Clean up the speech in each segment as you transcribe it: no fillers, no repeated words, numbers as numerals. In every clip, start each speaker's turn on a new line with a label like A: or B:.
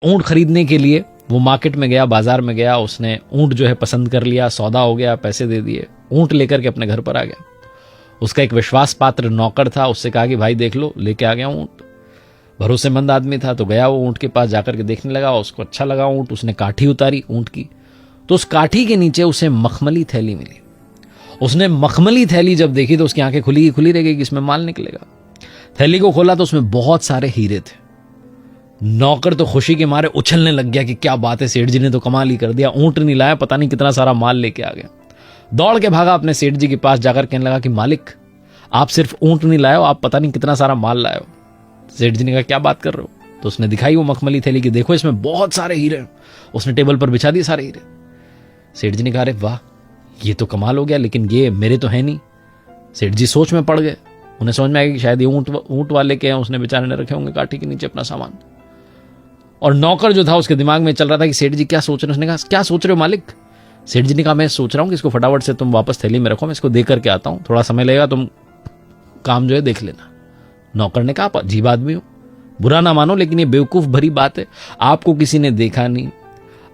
A: ऊंट खरीदने के लिए वो मार्केट में गया, बाजार में गया, उसने ऊंट जो है पसंद कर लिया, सौदा हो गया, पैसे दे दिए, ऊंट लेकर के अपने घर पर आ गया। उसका एक विश्वास पात्र नौकर था, उससे कहा कि भाई देख लो, लेके आ गया ऊंट। भरोसेमंद आदमी था, तो गया वो ऊंट के पास, जाकर के देखने लगा, उसको अच्छा लगा ऊंट, उसने काठी उतारी ऊंट की, तो उस काठी के नीचे उसे मखमली थैली मिली। उसने मखमली थैली जब देखी तो उसकी आंखें खुली रह गई कि इसमें माल निकलेगा। थैली को खोला तो उसमें बहुत सारे हीरे थे। नौकर तो खुशी के मारे उछलने लग गया कि क्या बात है, सेठ जी ने तो कमाल ही कर दिया, ऊंट नहीं लाया, पता नहीं कितना सारा माल लेके आ गया। दौड़ के भागा अपने सेठ जी के पास, जाकर कहने लगा कि मालिक, आप सिर्फ ऊंट नहीं लाए हो, आप पता नहीं कितना सारा माल लाए हो। सेठ जी ने कहा क्या बात कर रहे हो? तो उसने दिखाई वो मखमली थैली कि देखो इसमें बहुत सारे हीरे। उसने टेबल पर बिछा दिए सारे हीरे। सेठ जी ने कहा अरे वाह, ये तो कमाल हो गया, लेकिन ये मेरे तो है नहीं। सेठ जी सोच में पड़ गए, उन्हें समझ में आ गया कि शायद ये ऊंट वाले के हैं, उसने बेचारे ने रखे होंगे काठी के नीचे अपना सामान। और नौकर जो था उसके दिमाग में चल रहा था कि सेठ जी क्या सोच रहे हैं। उसने कहा क्या सोच रहे हो मालिक? सेठ जी ने कहा मैं सोच रहा हूं कि इसको फटाफट से तुम वापस थैली में रखो, मैं इसको दे करके आता हूं, थोड़ा समय लगेगा, तुम काम जो है देख लेना। नौकर ने कहा आप अजीब आदमी हो, बुरा ना मानो, लेकिन ये बेवकूफ भरी बात है, आपको किसी ने देखा नहीं,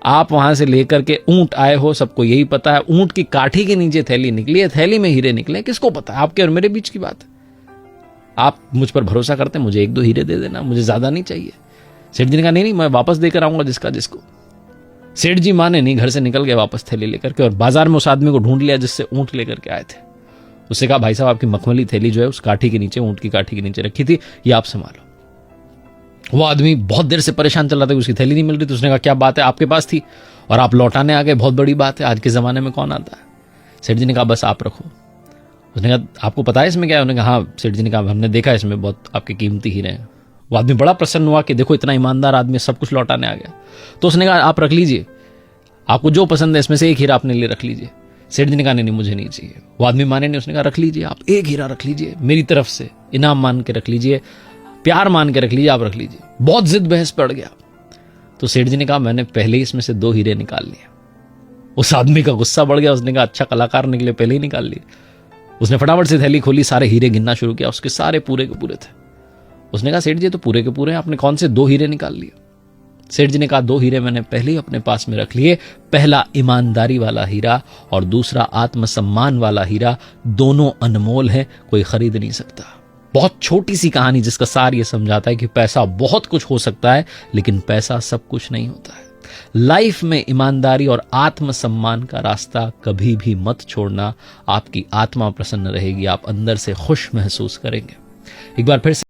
A: आप वहां से लेकर के ऊंट आए हो, सबको यही पता है, ऊंट की काठी के नीचे थैली निकली है, थैली में हीरे निकले, किसको पता है? आपके और मेरे बीच की बात है। आप मुझ पर भरोसा करते हैं, मुझे 1-2 हीरे दे देना, मुझे ज्यादा नहीं चाहिए। सेठ जी ने कहा नहीं, मैं वापस देकर आऊंगा जिसको। सेठ जी माने नहीं, घर से निकल गए वापस थैली लेकर के, और बाजार में उस आदमी को ढूंढ लिया जिससे ऊंट लेकर के आए थे। उससे कहा भाई साहब, आपकी मखमली थैली जो है उस काठी के नीचे, ऊंट की काठी के नीचे रखी थी, ये आप संभालो। वो आदमी बहुत देर से परेशान चल रहा था कि उसकी थैली नहीं मिल रही, तो उसने कहा क्या बात है, आपके पास थी और आप लौटाने आ गए, बहुत बड़ी बात है, आज के जमाने में कौन आता है? सेठ जी ने कहा बस आप रखो। उसने कहा आपको पता है इसमें क्या है? उन्होंने कहा हाँ। सेठ जी ने कहा हमने देखा इसमें बहुत आपके कीमती हीरे हैं। वो आदमी बड़ा प्रसन्न हुआ कि देखो इतना ईमानदार आदमी, सब कुछ लौटाने आ गया। तो उसने कहा आप रख लीजिए, आपको जो पसंद है इसमें से एक हीरा अपने लिए रख लीजिए। सेठ जी ने कहा नहीं मुझे नहीं चाहिए। वो आदमी माने नहीं, उसने कहा रख लीजिए, आप एक हीरा रख लीजिए, मेरी तरफ से इनाम मान के रख लीजिए, प्यार मान के रख लीजिए, आप रख लीजिए। बहुत जिद बहस पड़ गया। तो सेठ जी ने कहा मैंने पहले ही इसमें से 2 हीरे निकाल लिए। उस आदमी का गुस्सा बढ़ गया, उसने कहा अच्छा कलाकार निकले, पहले ही निकाल लिए। उसने फटाफट से थैली खोली, सारे हीरे गिनना शुरू किया, उसके सारे पूरे के पूरे थे। उसने कहा सेठ जी तो पूरे के पूरे हैं, आपने कौन से 2 हीरे निकाल लिए? सेठ जी ने कहा 2 हीरे मैंने पहले ही अपने पास में रख लिए, पहला ईमानदारी वाला हीरा और दूसरा आत्मसम्मान वाला हीरा, दोनों अनमोल है, कोई खरीद नहीं सकता। बहुत छोटी सी कहानी जिसका सार ये समझाता है कि पैसा बहुत कुछ हो सकता है, लेकिन पैसा सब कुछ नहीं होता है। लाइफ में ईमानदारी और आत्मसम्मान का रास्ता कभी भी मत छोड़ना, आपकी आत्मा प्रसन्न रहेगी, आप अंदर से खुश महसूस करेंगे। एक बार फिर से